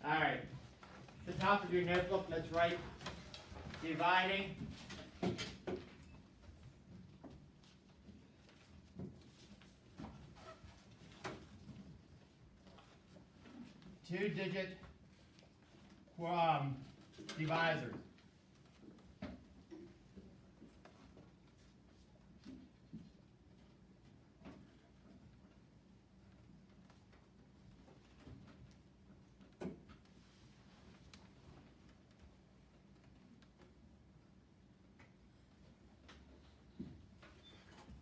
All right. The top of your notebook, let's write dividing. Two-digit divisors.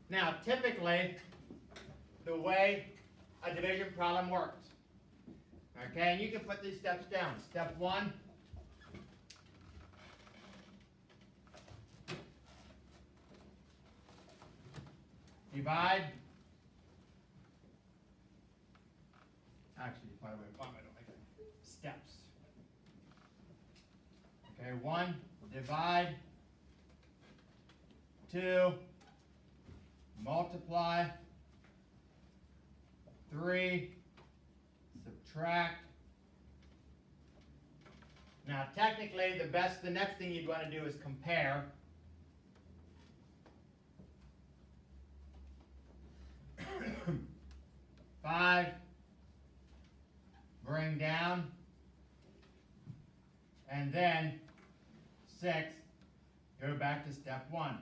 Now, typically, the way a division problem works, okay, and you can put these steps down. Step one, divide. Actually, by the way, why don't I make it? Steps. Okay, one, divide. Two, multiply. 3, subtract. Now, technically, the next thing you'd want to do is compare. Five, bring down, and then 6, go back to step 1.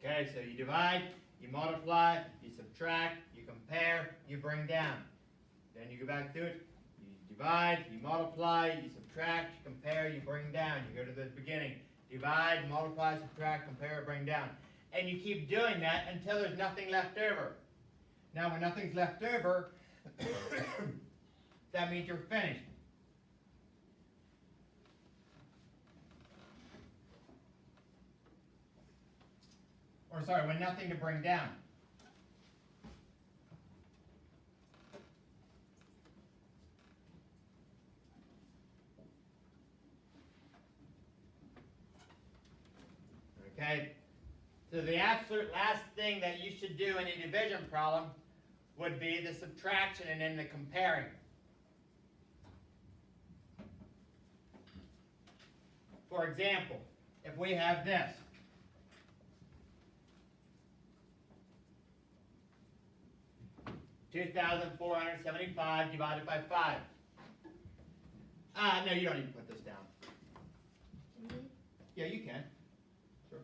Okay, so you divide, you multiply, you subtract, you compare, you bring down. Then you go back through it, you divide, you multiply, you subtract, you compare, you bring down. You go to the beginning, divide, multiply, subtract, compare, bring down. And you keep doing that until there's nothing left over. Now when nothing's left over, that means you're finished. Or sorry, when nothing to bring down. Okay, so the absolute last thing that you should do in a division problem would be the subtraction and then the comparing. For example, if we have this, $2,475 divided by 5. No, you don't need to put this down. Yeah, you can. Sure.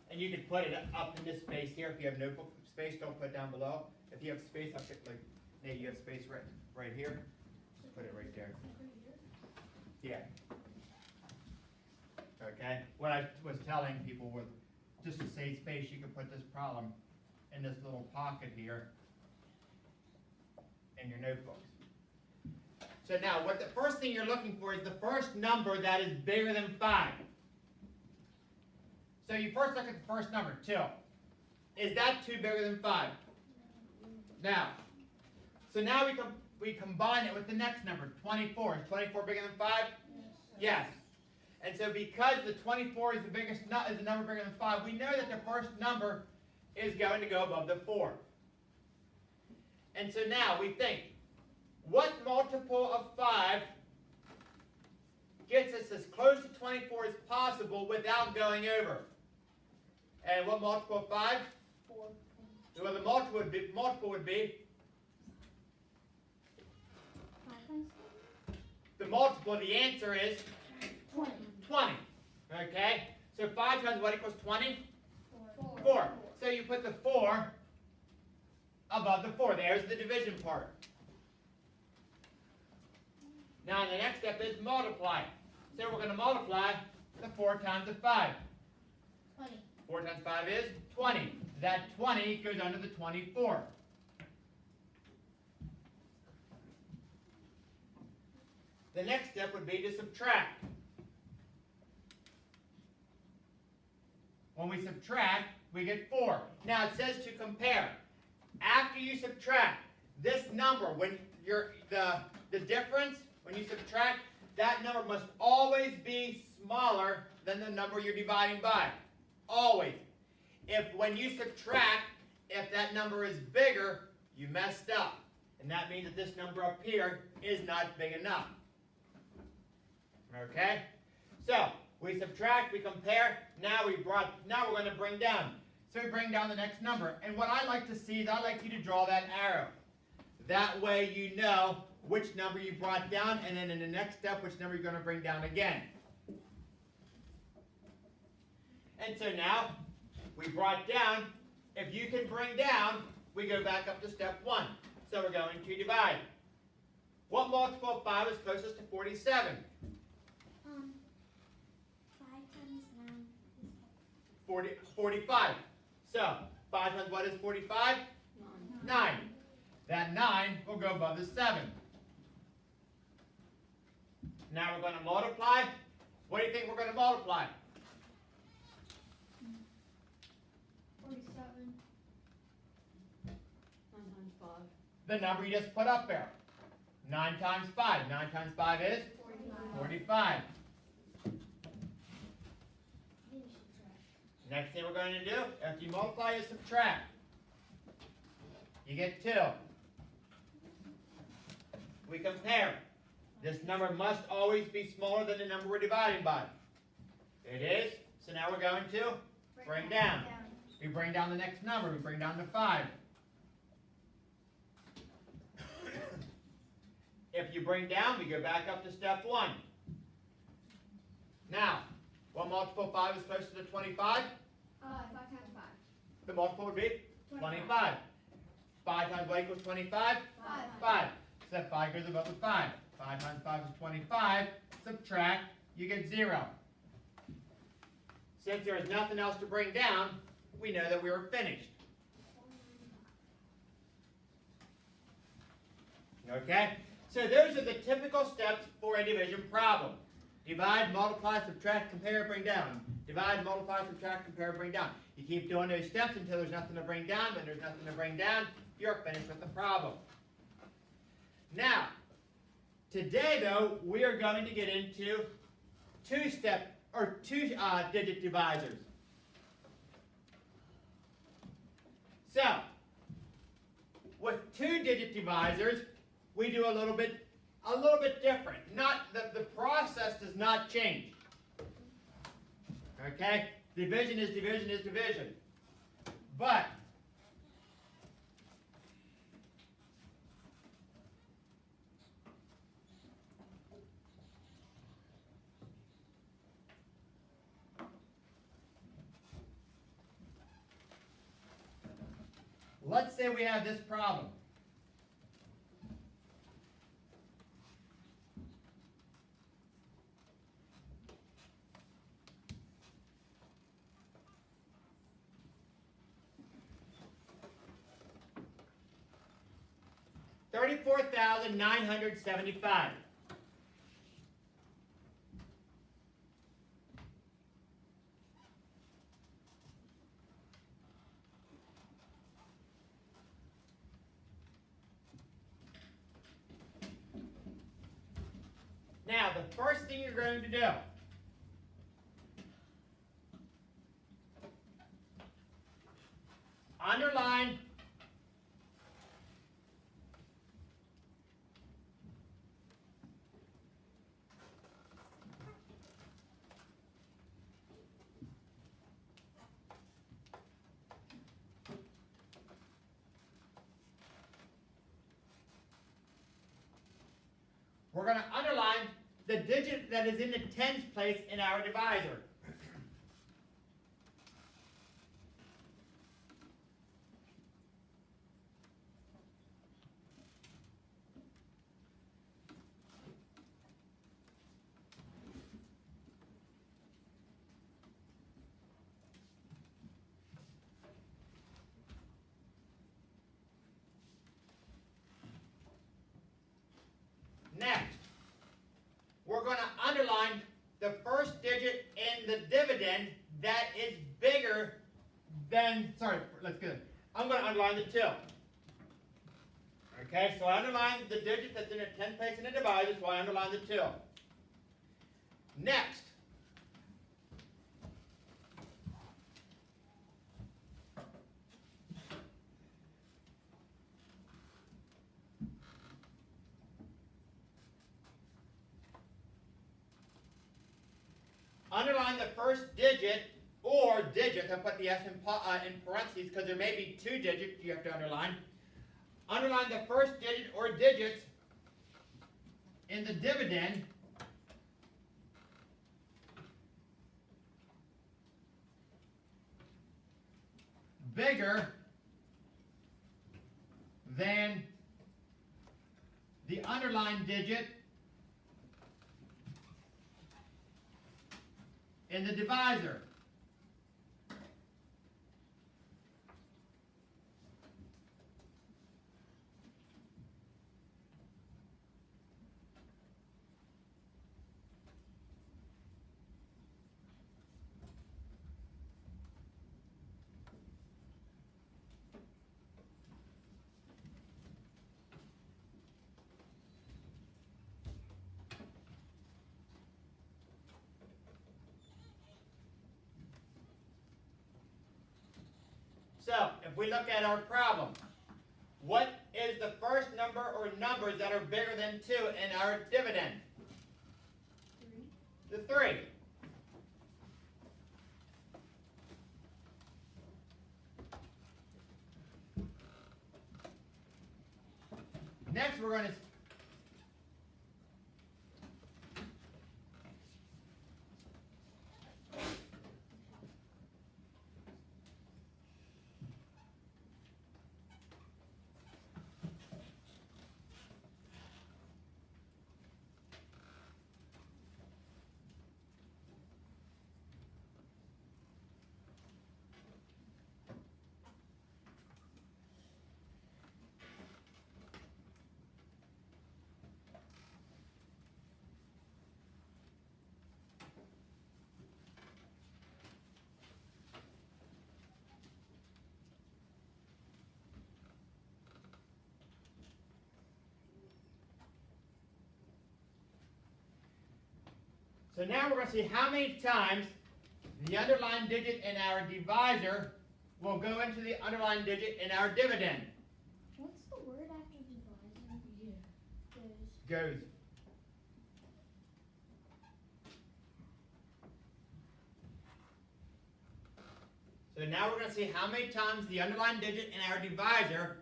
And you can put it up in this space here. If you have notebook space, don't put it down below. If you have space, up it like maybe you have space right here. Just put it right there. Yeah. Okay. What I was telling people was, just to save space, you can put this problem in this little pocket here in your notebooks. So now, what the first thing you're looking for is the first number that is bigger than 5. So you first look at the first number, 2. Is that 2 bigger than 5? Now, so now we combine it with the next number, 24. Is 24 bigger than 5? Yes. And so because the 24 is the number bigger than 5, we know that the first number is going to go above the 4. And so now we think, what multiple of 5 gets us as close to 24 as possible without going over? And what multiple of 5? 4. Well, the multiple would be the multiple, the answer is 20. 20. Okay? So 5 times what equals 20? 4. 4. So you put the 4 above the 4. There's the division part. Now the next step is multiply. So we're going to multiply the 4 times the 5. 20. 4 times 5 is 20. That 20 goes under the 24. The next step would be to subtract. When we subtract, we get 4. Now it says to compare. After you subtract, this number, when the difference, when you subtract, that number must always be smaller than the number you're dividing by. Always. if when you subtract, if that number is bigger, you messed up. And that means that this number up here is not big enough. Okay? So, we subtract, we compare, now we're going to bring down. So we bring down the next number. And what I like to see is I like you to draw that arrow. That way you know which number you brought down, and then in the next step, which number you're going to bring down again. And so now, we brought down. If you can bring down, we go back up to step 1. So we're going to divide. What multiple of 5 is closest to 47? 5 times 9 is 45. So, 5 times what is 45? 9. That 9 will go above the 7. Now we're going to multiply. What do you think we're going to multiply? 47. 9 times 5. The number you just put up there. 9 times 5. 9 times 5 is? 45. Next thing we're going to do, after you multiply, is subtract. You get 2. We compare. This number must always be smaller than the number we're dividing by. It is. So now we're going to bring down. We bring down the next number. We bring down to 5. If you bring down, we go back up to step 1. Now, what multiple of 5 is closer to 25? 5 times 5. The multiple would be 25. 5 times what equals 25? 5. So that 5 goes above the 5. 5 times 5 is 25. Subtract, you get 0. Since there is nothing else to bring down, we know that we are finished. Okay? So those are the typical steps for a division problem. Divide, multiply, subtract, compare, bring down. Divide, multiply, subtract, compare, bring down. You keep doing those steps until there's nothing to bring down. When there's nothing to bring down, you're finished with the problem. Now, today though, we are going to get into two-digit divisors. So, with 2-digit divisors, we do a little bit different. The process does not change. Okay? Division is division is division. But let's say we have this problem. $34,975. Now, the first thing you're going to do, underline we're going to underline the digit that is in the tens place in our divisor. Next, we're going to underline the first digit in the dividend that is bigger than, let's get it. I'm going to underline the 2. Okay, so I underline the digit that's in the 10th place in the divisor, so I underline the 2. Next, underline the first digit or digits. I put the S in parentheses because there may be two digits you have to underline. Underline the first digit or digits in the dividend bigger than the underlined digit in the divisor. So, if we look at our problem, what is the first number or numbers that are bigger than 2 in our dividend? 3. The 3. Next, we're going to So now we're going to see how many times the underlined digit in our divisor will go into the underlined digit in our dividend. What's the word after divisor? Goes. So now we're going to see how many times the underlined digit in our divisor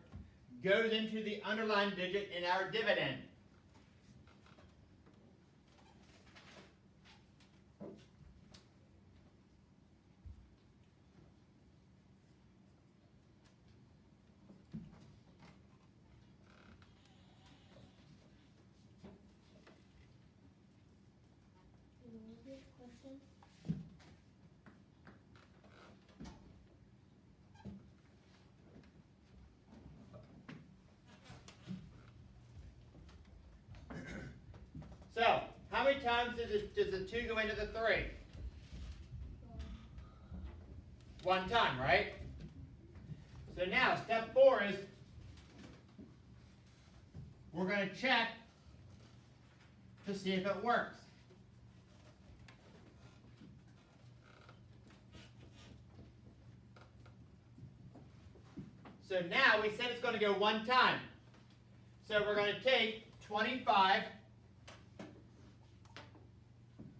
goes into the underlined digit in our dividend. Question. So, how many times does the 2 go into the 3? One time, right? So now, step 4 is we're going to check to see if it works. So now we said it's going to go one time. So we're going to take 25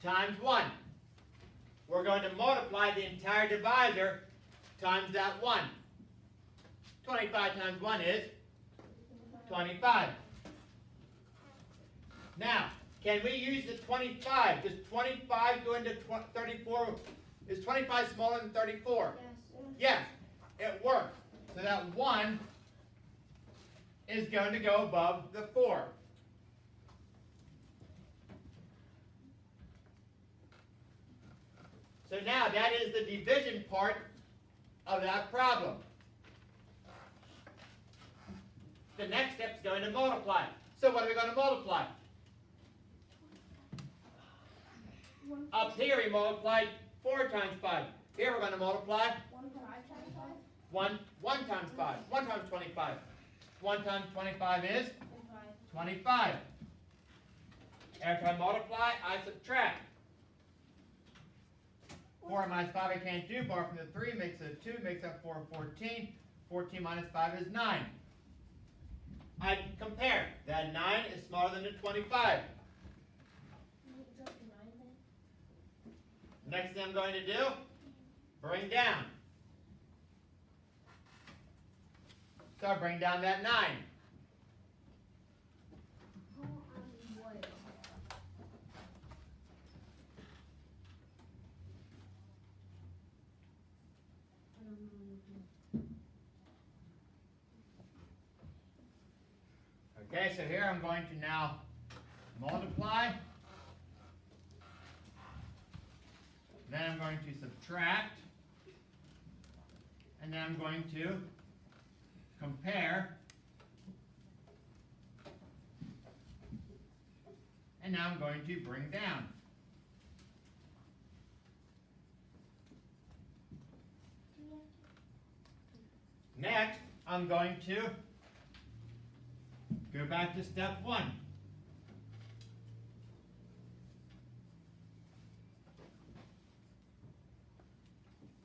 times 1. We're going to multiply the entire divisor times that 1. 25 times 1 is 25. Now, can we use the 25? Does 25 go into 34? Is 25 smaller than 34? Yes. Yes, it works. So that 1 is going to go above the 4. So now that is the division part of that problem. The next step is going to multiply. So what are we going to multiply? Up here we multiplied 4 times 5. Here we're going to multiply 1 times 5. 1 times 25. 1 times 25 is 25. Every time I multiply, I subtract. 4 minus 5 I can't do. Bar from the 3 makes it 2, makes up 4, 14. 14 minus 5 is 9. I compare. That 9 is smaller than the 25. Next thing I'm going to do, bring down. So I bring down that 9. How and what? I don't know anything. Okay, so here I'm going to now multiply. Then I'm going to subtract. And then I'm going to compare. And now I'm going to bring down. Next, I'm going to go back to step 1.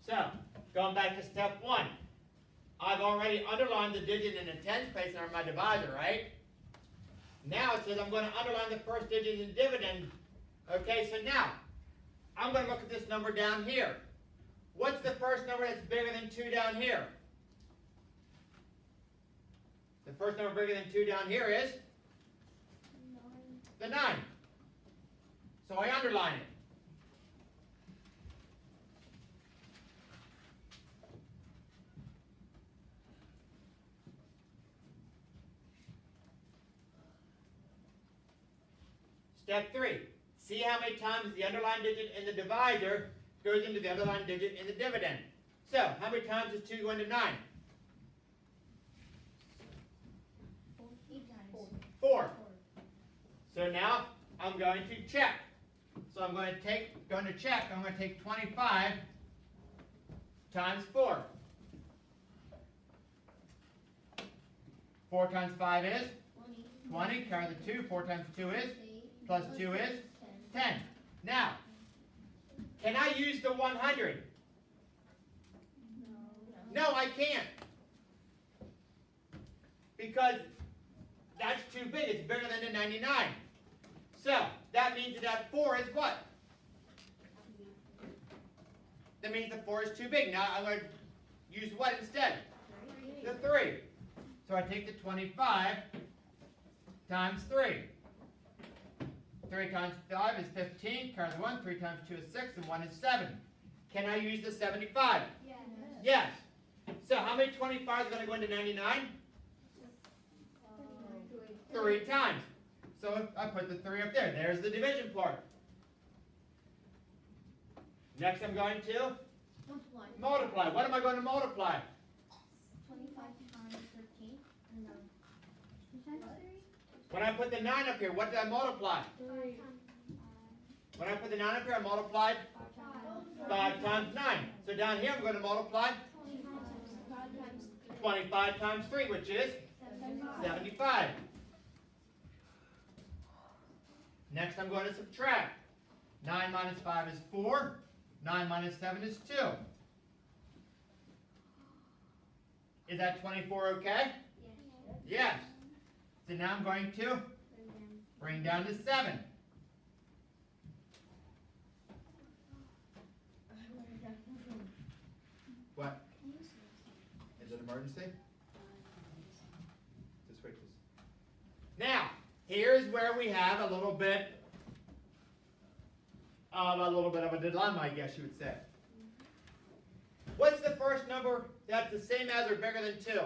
So, going back to step 1. I've already underlined the digit in the tens place under my divisor, right? Now it says I'm going to underline the first digit in dividend. Okay, so now, I'm going to look at this number down here. What's the first number that's bigger than 2 down here? The first number bigger than 2 down here is? 9. The 9. So I underline it. Step 3. See how many times the underlined digit in the divisor goes into the underlined digit in the dividend. So, how many times is 2 go into 9? 8 times. 4. So now, I'm going to check. So I'm going to check, I'm going to take 25 times 4. 4 times 5 is? 20. Carry the 2. 4 times 2 is? Plus 2 is? 10. Now, can I use the 100? No, I can't. Because that's too big. It's bigger than the 99. So, that means that 4 is what? That means the 4 is too big. Now, I'm going to use what instead? The 3. So, I take the 25 times 3. 3 times 5 is 15. Carry the 1. 3 times 2 is 6. And 1 is 7. Can I use the 75? Yes. Yes. So, how many 25s are going to go into 99? 3 times. So I put the 3 up there. There's the division part. Next I'm going to multiply. What am I going to multiply? 25 times 13. And 2 times 3? When I put the 9 up here, what did I multiply? 3. When I put the 9 up here, I multiplied 5 times 9. So down here I'm going to multiply 25 times 3, which is 75. Next I'm going to subtract. 9 minus 5 is 4. 9 minus 7 is 2. Is that 24 okay? Yes. So now I'm going to bring down to 7. What? Is it an emergency? Just wait. Now, here's where we have a little bit of a dilemma, I guess you would say. What's the first number that's the same as or bigger than 2?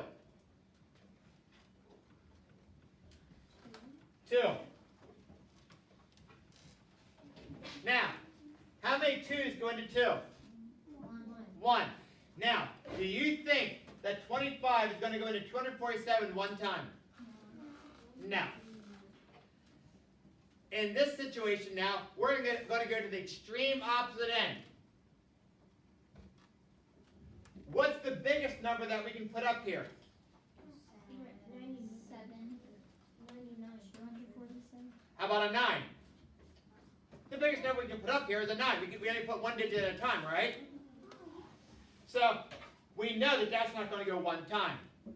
2. Now, how many 2's go into 2? 1. Now, do you think that 25 is going to go into 247 one time? No. In this situation now, we're going to go to the extreme opposite end. What's the biggest number that we can put up here? 97. 99. 247. How about a 9? The biggest number we can put up here is a 9. We only put one digit at a time, right? So, we know that that's not going to go one time. I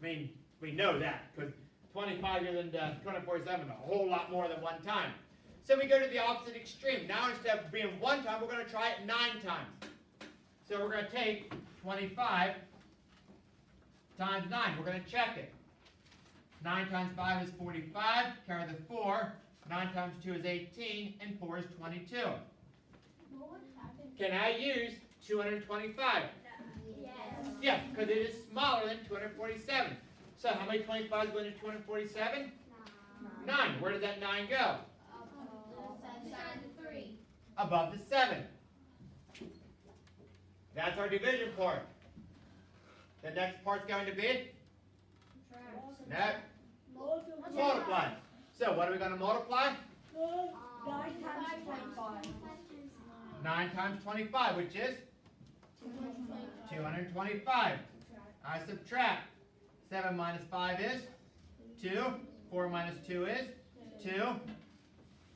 mean, we know that, because 25 and 247 a whole lot more than one time. So we go to the opposite extreme. Now instead of being 1 time, we're going to try it 9 times. So we're going to take 25 times 9. We're going to check it. 9 times 5 is 45. Carry the 4. 9 times 2 is 18. And 4 is 22. What would happen? Can I use 225? Yes. Yes, because it is smaller than 247. So how many 25s go into 247? 9. Where does that 9 go? Beside the 3. Above the 7. That's our division part. The next part's going to be? Next. Multiply. So what are we going to multiply? 9 times 25. 9 times 25, which is? 225. I subtract. 7 minus 5 is? 2. 4 minus 2 is? 2.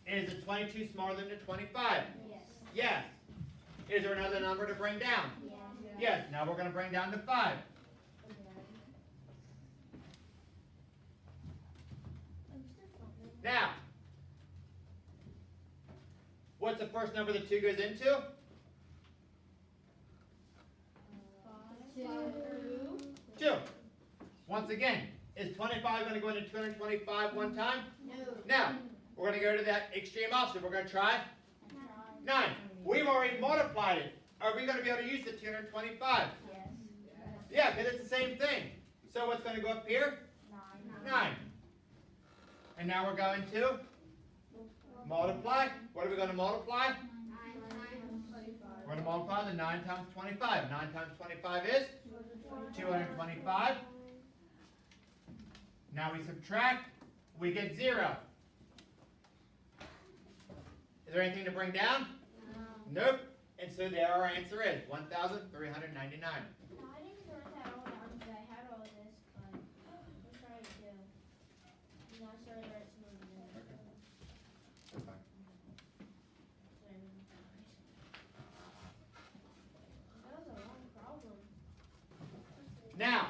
Is the 22 smaller than the 25? Yes. Yes. Is there another number to bring down? Yes. Now we're going to bring down to 5. Now, what's the first number the 2 goes into? 2. Once again, is 25 going to go into 225 one time? No. Now, we're going to go to that extreme opposite. We're going to try 9. We've already multiplied it. Are we going to be able to use the 225? Yes. Yeah, because it's the same thing. So what's going to go up here? 9. And now we're going to multiply. What are we going to multiply? 9 times 25. We're going to multiply the 9 times 25. 9 times 25 is 225. Now we subtract. We get 0. Is there anything to bring down? Nope. And so there our answer is 1,399. I didn't write that all down because I had all this, but let's try it too. You know, I started to write some of them down. That was a long problem. Now,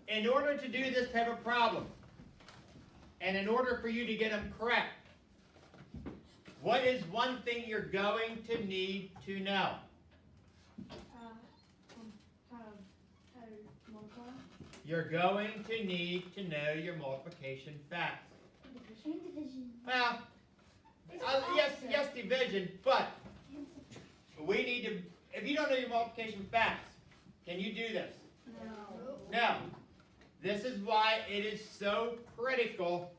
in order to do this type of problem, and in order for you to get them correct, what is one thing you're going to need to know? How to multiply? You're going to need to know your multiplication facts. Division. Well, yes, division, but we need to, if you don't know your multiplication facts, can you do this? No. No. This is why it is so critical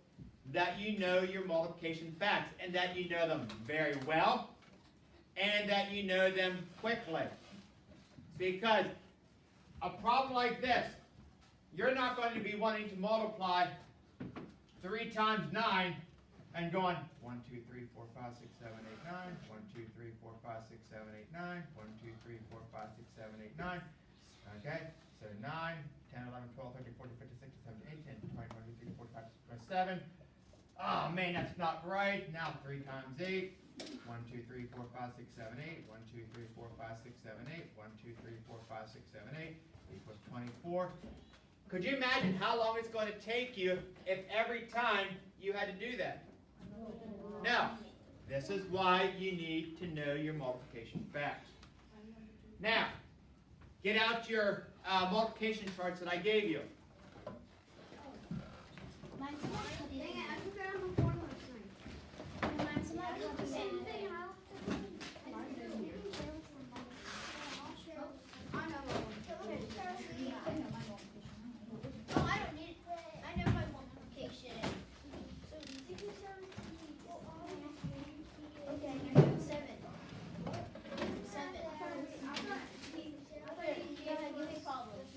that you know your multiplication facts and that you know them very well and that you know them quickly. Because a problem like this, you're not going to be wanting to multiply 3 times 9 and going 1, 2, 3, 4, 5, 6, 7, 8, 9, 1, 2, 3, 4, 5, 6, 7, 8, 9, 1, 2, 3, 4, 5, 6, 7, 8, 9. Okay, so 9, 10, 11, 12, 13, 14, 15, 16, 17, 18, 20, 22, 23, 24, 25, 27. Oh man, that's not right. Now 3 times 8. 1, 2, 3, 4, 5, 6, 7, 8. 1, 2, 3, 4, 5, 6, 7, 8. 1, 2, 3, 4, 5, 6, 7, 8. Equals 24. Could you imagine how long it's going to take you if every time you had to do that? No. This is why you need to know your multiplication facts. Now, get out your multiplication charts that I gave you. Mine's Dang it, I took it on before last night. Mine's not the same thing. I know one. No, I don't need it. I know my multiplication. Okay, you're doing 7. 7. Give me problems.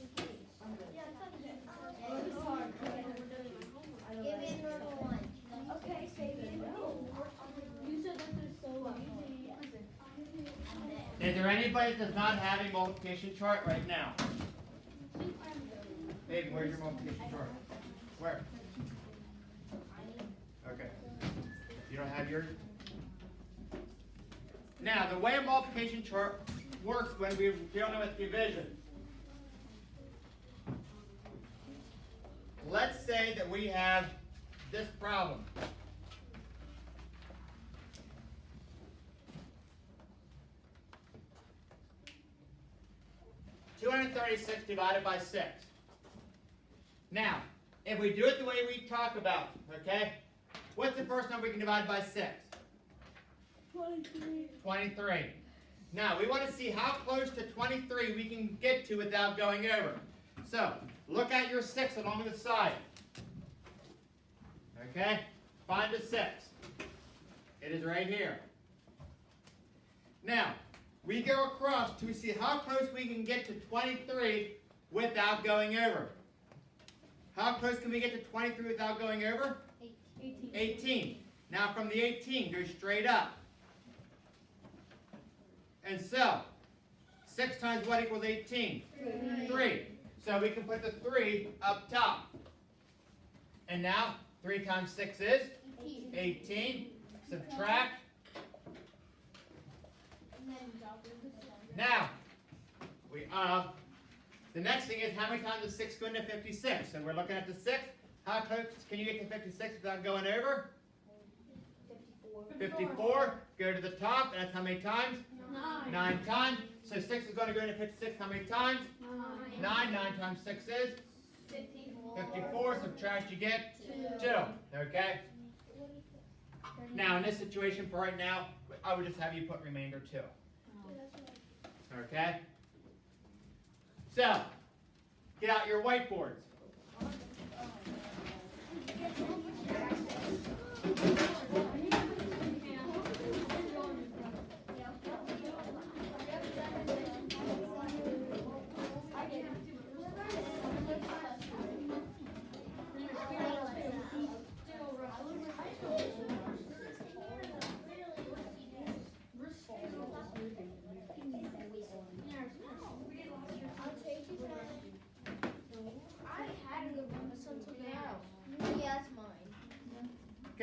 Give me a normal one. Okay, Fabian. You said this is so easy. Is there anybody that does not have a multiplication chart right now? Baby, where's your multiplication chart? Where? Okay. You don't have yours? Now, the way a multiplication chart works when we're dealing with division. Let's say that we have this problem. 236 divided by 6. Now, if we do it the way we talk about, okay, what's the first number we can divide by 6? 23. 23. Now, we want to see how close to 23 we can get to without going over. So, look at your 6 along the side. Okay? Find a 6. It is right here. Now, we go across to see how close we can get to 23 without going over. How close can we get to 23 without going over? 18. 18. Now, from the 18, go straight up. And so, 6 times what equals 18? 3. So we can put the 3 up top. And now, 3 times 6 is? 18. Subtract. Now, the next thing is how many times does 6 go into 56? So we're looking at the 6. How close can you get to 56 without going over? 54. Go to the top. That's how many times? 9 times. So 6 is going to go into 56 how many times? 9. 9 times 6 is? 54. Subtract, you get? 2. Okay? Now, in this situation for right now, I would just have you put remainder 2. Okay? So, get out your whiteboards.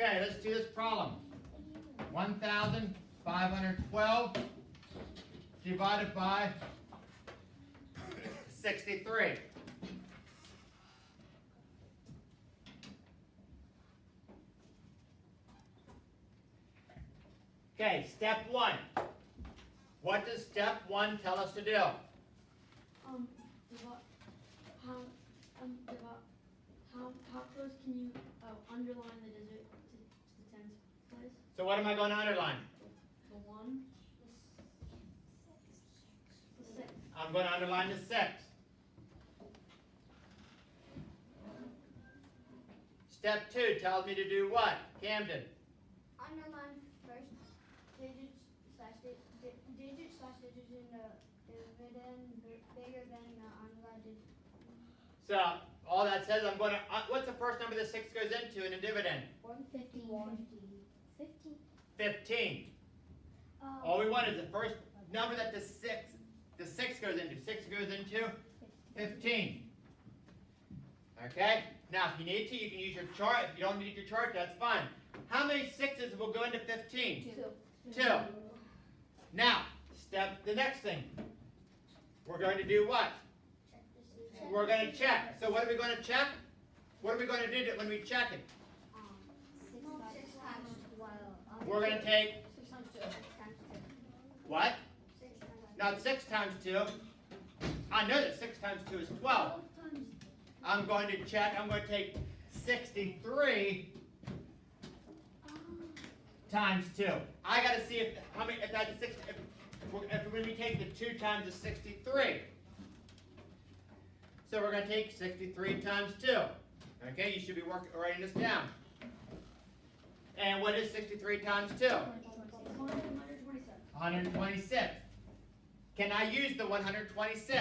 Okay, let's do this problem. 1,512 divided by 63. Okay, step 1. What does step 1 tell us to do? How close can you underline the digit to tens place? So what am I going to underline? The 1. The 6. I'm going to underline the 6. Step 2 tells me to do what? Camden. Underline first digits slash digit in the dividend bigger than the underlined digit. So all that says, I'm going to, what's the first number the 6 goes into in a dividend? 151. 15. All we want is the first number that the 6 goes into. 6 goes into 15. Okay? Now, if you need to, you can use your chart. If you don't need your chart, that's fine. How many 6s will go into 15? 2. Now, the next thing. We're going to do what? We're going to check. So what are we going to check? What are we going to do when we check it? 6 times 12. We're going to take 6 times 2. what? 6 times Not 6 times 2. I know that 6 times 2 is 12. I'm going to check. I'm going to take 63 times 2. I got to see if that's 6. If when we take the 2 times the 63. So we're going to take 63 times 2. Okay, you should be writing this down. And what is 63 times 2? 126. Can I use the 126?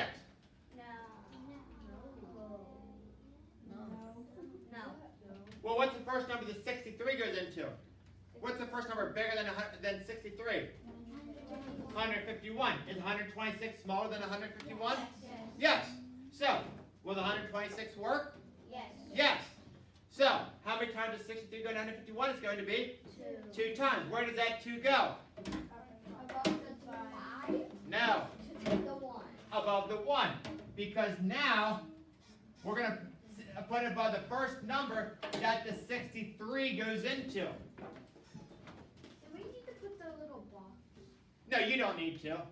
No. Well, what's the first number that 63 goes into? What's the first number bigger than 63? 151. Is 126 smaller than 151? Yes. So, will the 126 work? Yes. Yes. So, how many times does 63 go to 151? It's going to be 2 times. Where does that 2 go? Above the 5. No. To the 1. Above the 1. Because now, we're going to put it above the first number that the 63 goes into. Do we need to put the little box? No, you don't need to.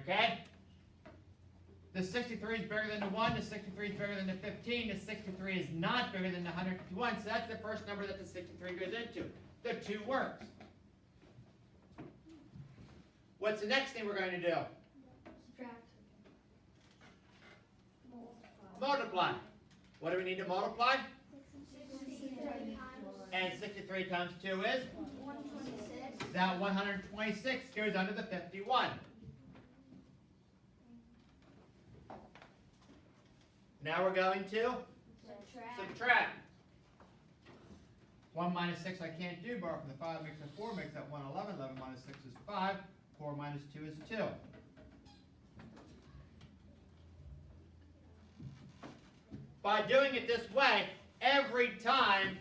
Okay? The 63 is bigger than the 1, the 63 is bigger than the 15, the 63 is not bigger than the 151, so that's the first number that the 63 goes into. The 2 works. What's the next thing we're going to do? Subtract. Multiply. What do we need to multiply? 63 times. And 63 times 2 is? 126. That 126 goes under the 51. Now we're going to subtract. 1 minus 6 I can't do, but from the 5 makes a 4, makes that 111. 11 minus 6 is 5. 4 minus 2 is 2. By doing it this way, every time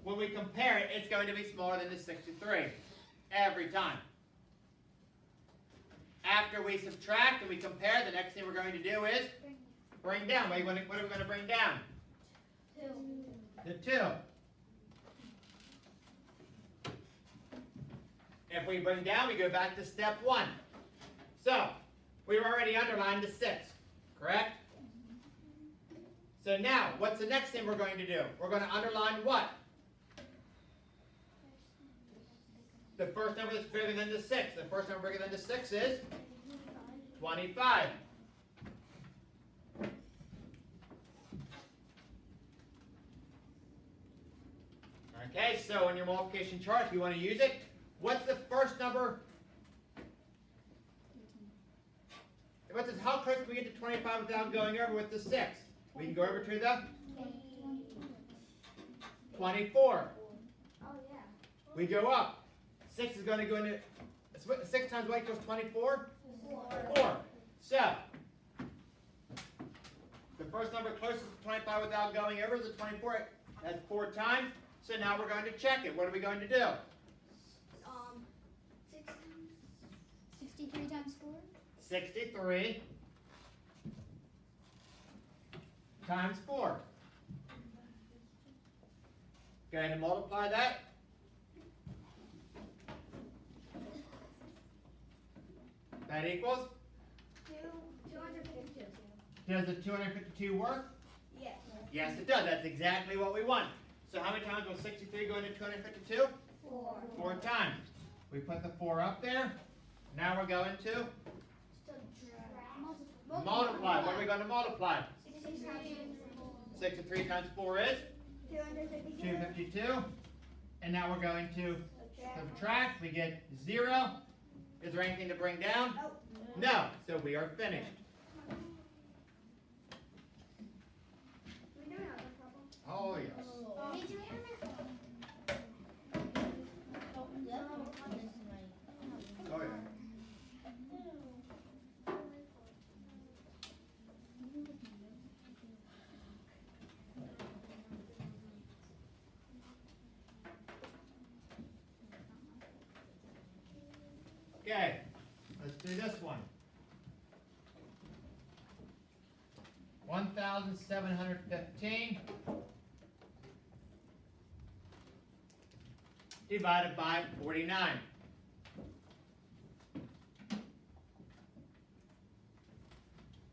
when we compare it, it's going to be smaller than the 63. Every time. After we subtract and we compare, the next thing we're going to do is bring down. What are we going to bring down? 2. The 2. If we bring down, we go back to step 1. So, we've already underlined the 6, correct? So now, what's the next thing we're going to do? We're going to underline what? The first number that's bigger than the 6. The first number bigger than the 6 is 25. Okay, so in your multiplication chart, if you want to use it, what's the first number? How close can we get to 25 without going over with the 6? We can go over to the 24. Oh, yeah. We go up. 6 is going to go into, 6 times what equals 24? 4. So, the first number closest to 25 without going over is the 24. That's 4 times. So now we're going to check it. What are we going to do? 63 times 4? 63 times 4. Go ahead and multiply that. That equals? 252. Does the 252 work? Yes. Yes, it does. That's exactly what we want. So how many times will 63 go into 252? 4. 4 times. We put the 4 up there. Now we're going to multiply. What are we going to multiply? 63 times 4 is? 252. And now we're going to subtract. We get 0. Is there anything to bring down? No. So we are finished. Oh, yes. Oh, yeah. Okay, let's do this one. 1,715 divided by 49.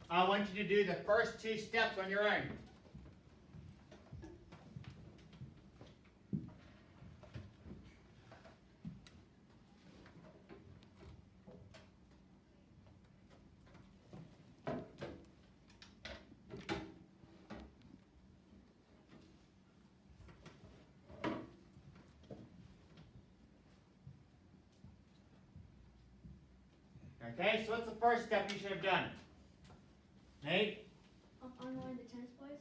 I want you to do the first 2 steps on your own. Okay, so what's the first step you should have done? Nate? Underline the tens place.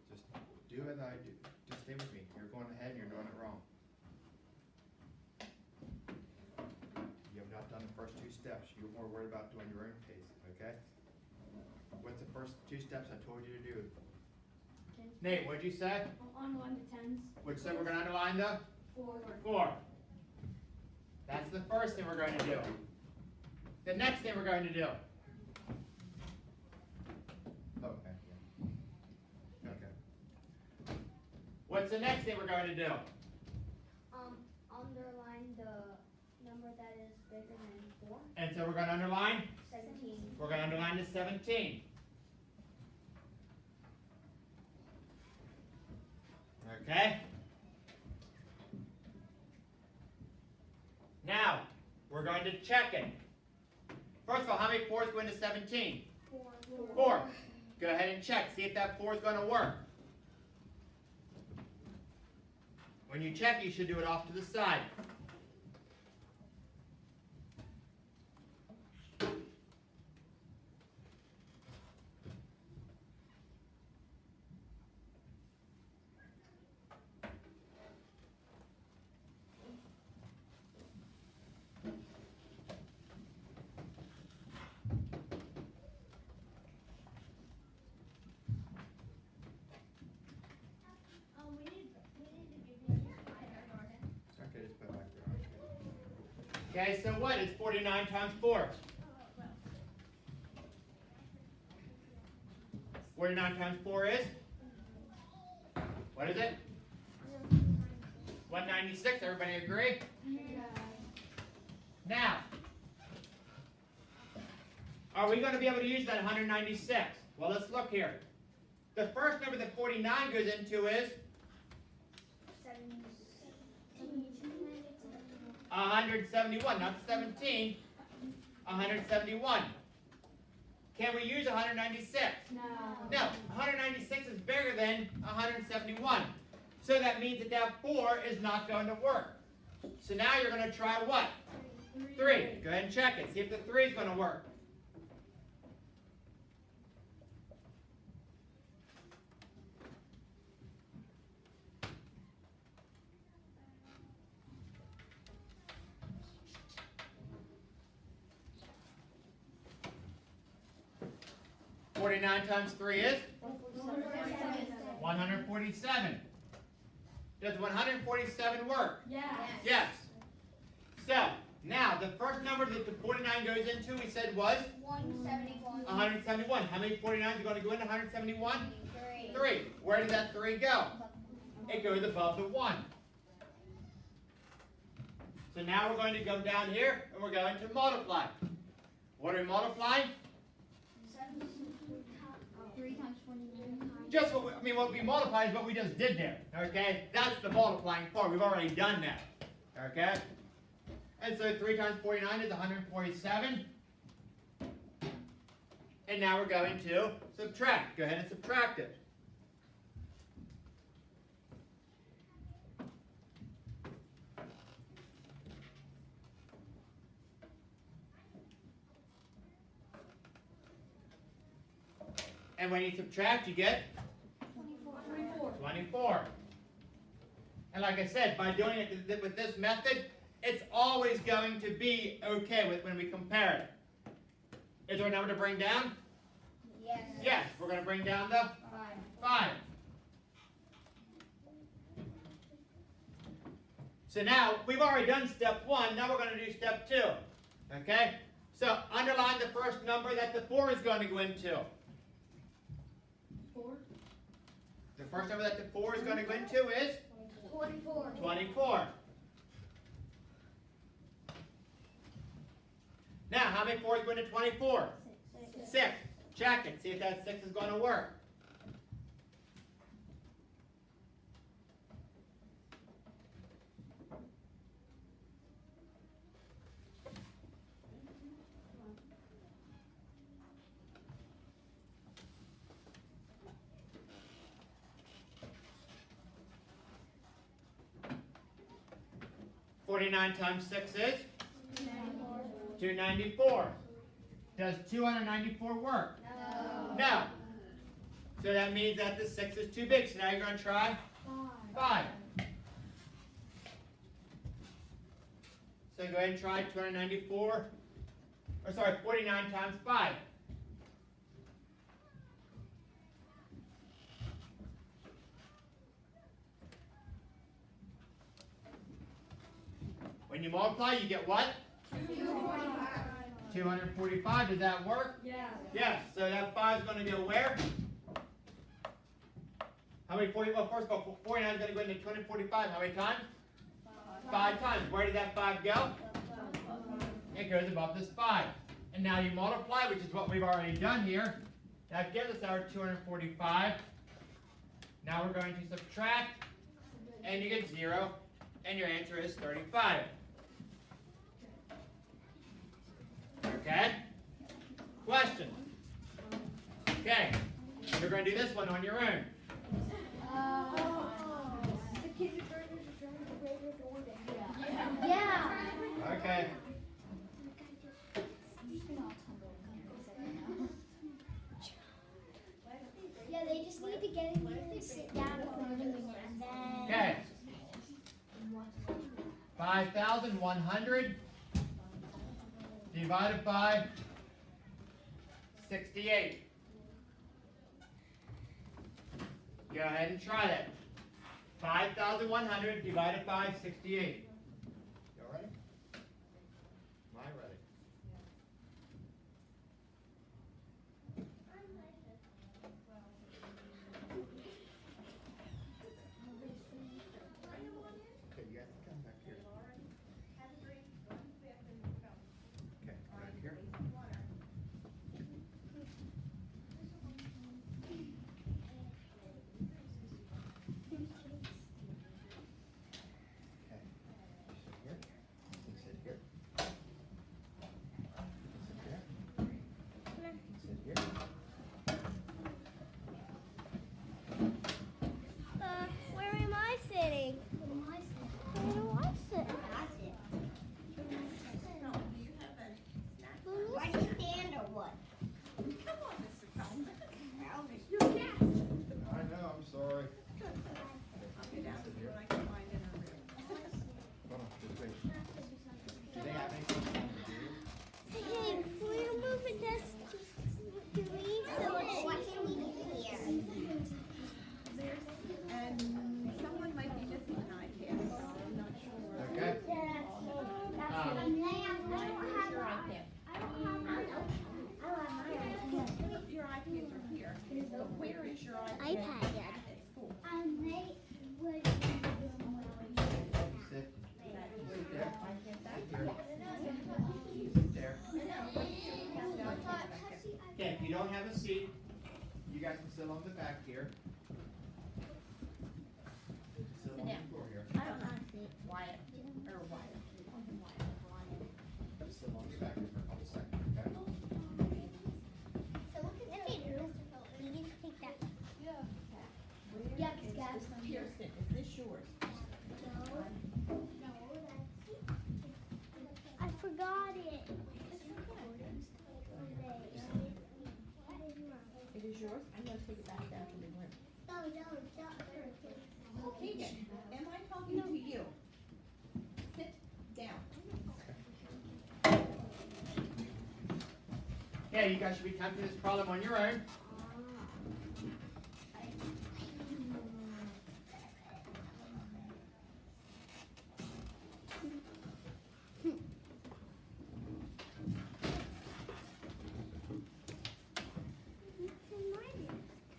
Just do as I do. Just stay with me. You're going ahead and you're doing it wrong. You have not done the first 2 steps. You're more worried about doing your own pace, okay? What's the first 2 steps I told you to do? Tens. Nate, what'd you say? Underline the tens. Which said we're going to underline the? 4. 4. That's the first thing we're going to do. The next thing we're going to do. Okay. Okay. What's the next thing we're going to do? Underline the number that is bigger than 4. And so we're going to underline? 17. We're going to underline the 17. Okay? Now, we're going to check it. First of all, how many 4s go into 17? 4. Go ahead and check. See if that 4 is going to work. When you check, you should do it off to the side. Okay, so what is 49 times 4? 49 times 4 is? What is it? 196, everybody agree? Yeah. Now, are we going to be able to use that 196? Well, let's look here. The first number that 49 goes into is 171, not 17, 171. Can we use 196? No. No, 196 is bigger than 171. So that means that that 4 is not going to work. So now you're going to try what? 3. Go ahead and check it. See if the 3 is going to work. Times 3 is 147. Does 147 work? Yes. Yes. So, now, the first number that the 49 goes into, we said was? 171. 171. How many 49s are going to go into 171? 3. 3. Where did that 3 go? It goes above the 1. So now we're going to go down here, and we're going to multiply. What are we multiplying? 3 times 29. Just what we multiply is what we just did there. Okay? That's the multiplying part. We've already done that. Okay? And so 3 times 49 is 147. And now we're going to subtract. Go ahead and subtract it. And when you subtract, you get 24. And like I said, by doing it with this method, it's always going to be okay with when we compare it. Is there a number to bring down? Yes. Yes, we're going to bring down the 5. So now, we've already done step 1, now we're going to do step 2. Okay? So underline the first number that the 4 is going to go into. 4. The first number that the 4 is going to go into is 24. 24. Now, how many 4s go into 24? 6. Check it. See if that 6 is going to work. $49 times 6 is 294. Does 294 work? No. No. So that means that the 6 is too big. So now you're going to try 5. So go ahead and try 49 times 5. When you multiply, you get what? 245. Does that work? Yeah. Yes. So that 5 is going to go where? How many 40? Well, first of all, 49 is going to go into 245. How many times? 5 times. Where did that 5 go? It goes above this 5. And now you multiply, which is what we've already done here. That gives us our 245. Now we're going to subtract and you get 0, and your answer is 35. Okay? Question. Okay, you're going to do this one on your own. The kindergartners are trying to break the door down. Yeah. Okay. Yeah, they just need to get in here and sit down for a minute and then. Okay. 5,100 divided by 68. Go ahead and try that. 5,100 divided by 68. You all ready? Am I ready? Okay, you guys can come back here. Okay, right here. Okay. Sit here. Sit here. Sit here. Sit here. Where am I sitting? Where do I sit? Why do you stand or what? Come on, Mr. Coleman. You're a guest. I know, I'm sorry. I'll get out see what I can find in our room. Hold on, just wait. Do they have anything to do? Hey, we're moving this to leave, so what can we do here? And someone might be missing an iPad, so I'm not sure. Okay. Your iPads are here, but where is your iPad? iPad. At school. Sit. There. Okay, if you don't have a seat, you guys can sit on the back here. Sit on the floor here. I don't know how to see Wyatt, or Wyatt. Just sit on the back here for a couple seconds, okay? Yeah, because Gab's Kirsten, is this yours? I forgot it. It is yours? I'm gonna take it back down to the room. Okay then, am I talking to you? Sit down. Yeah, you guys should be attempting this problem on your own.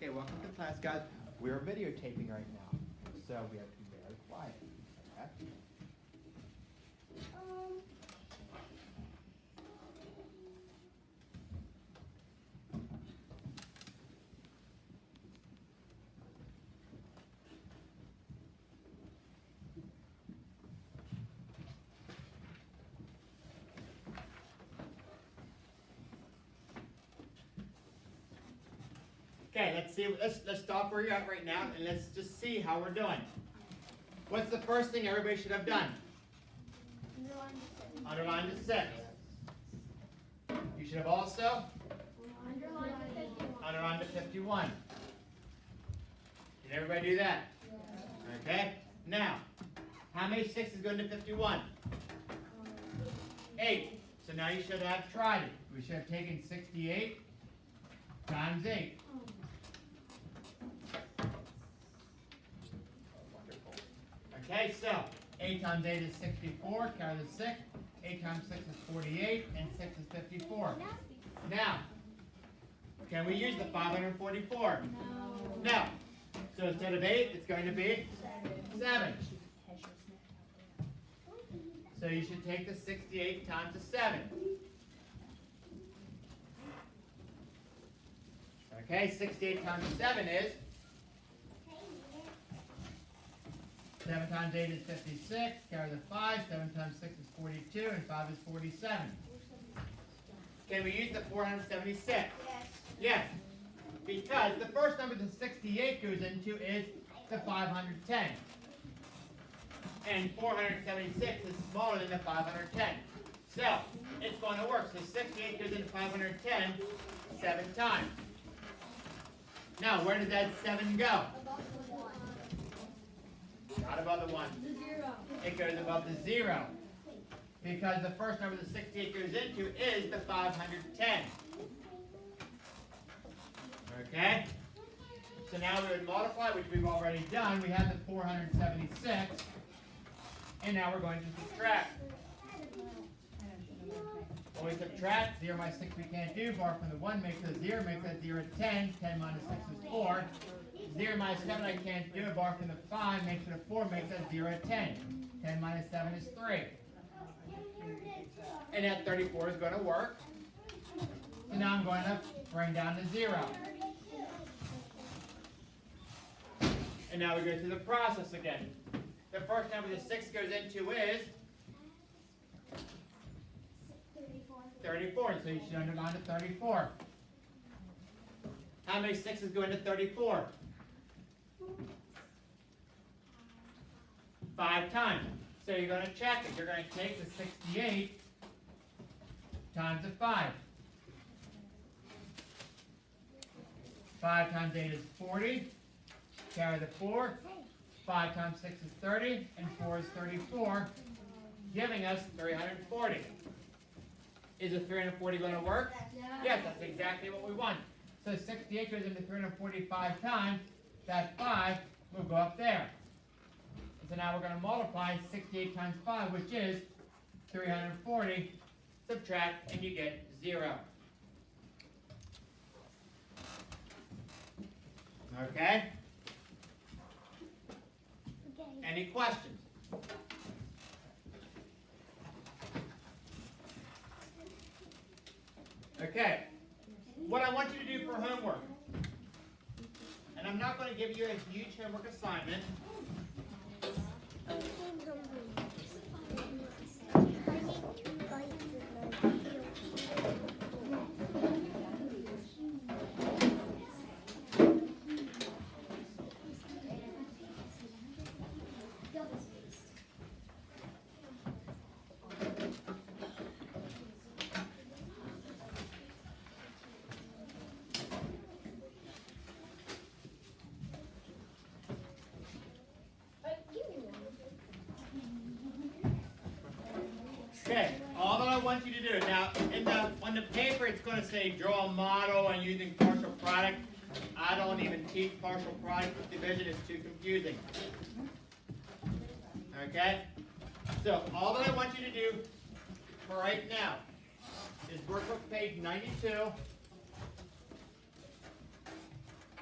Okay, welcome to class, guys. We're videotaping right now, so we have to be very quiet. Okay? Okay, let's see. Let's stop where you're at right now, and let's just see how we're doing. What's the first thing everybody should have done? Underline the 6. You should have also underlined the 51. Did everybody do that? Okay. Now, how many 6s go into 51? 8. So now you should have tried it. We should have taken 68 times 8. Okay, so 8 times 8 is 64, carry the 6. 8 times 6 is 48, and 6 is 54. Now, can we use the 544? No. So instead of 8, it's going to be 7. So you should take the 68 times the 7. Okay, 68 times 7 is 7 times 8 is 56. Carry the 5. 7 times 6 is 42. And 5 is 47. Can we use the 476? Yes. Yes. Because the first number the 68 goes into is the 510. And 476 is smaller than the 510. So, it's going to work. So 68 goes into 510 7 times. Now, where does that 7 go? Above the 1. Not above the 1. The 0. It goes above the 0. Because the first number the 68 goes into is the 510. Okay? So now we would multiply, which we've already done. We have the 476. And now we're going to subtract. When we subtract, 0 minus 6 we can't do. Bar from the 1 makes that 0, makes that 0 10. 10 minus 6 is 4. 0 minus 7 I can't do. Bar from the 5 makes it a 4, makes that 0 10. 10 minus 7 is 3. And that 34 is going to work. So now I'm going to bring down to 0. And now we go through the process again. The first number the 6 goes into is 34. So you should underline the 34. How many 6's go into 34? 5 times. So you're going to check it. You're going to take the 68 times the 5. 5 times 8 is 40. Carry the 4. 5 times 6 is 30. And 4 is 34. Giving us 340. Is a 340 going to work? Yes, that's exactly what we want. So 68 goes into 345 times. That 5 will go up there. So now we're going to multiply 68 times 5, which is 340. Subtract, and you get 0. Okay? Any questions? Okay. What I want you to do for homework, and I'm not going to give you a huge homework assignment. Okay, all that I want you to do, now on the paper it's going to say draw a model and using partial product. I don't even teach partial product with division, it's too confusing. Okay? So all that I want you to do for right now is work with page 92.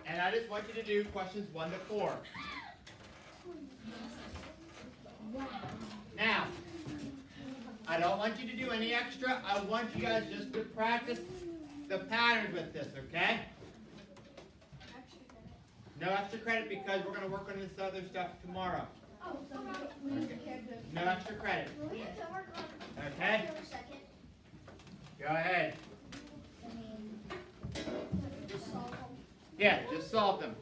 And I just want you to do questions 1 to 4. Now, I don't want you to do any extra. I want you guys just to practice the patterns with this, okay? No extra credit because we're going to work on this other stuff tomorrow. Okay. No extra credit. Okay? Go ahead. Yeah, just solve them.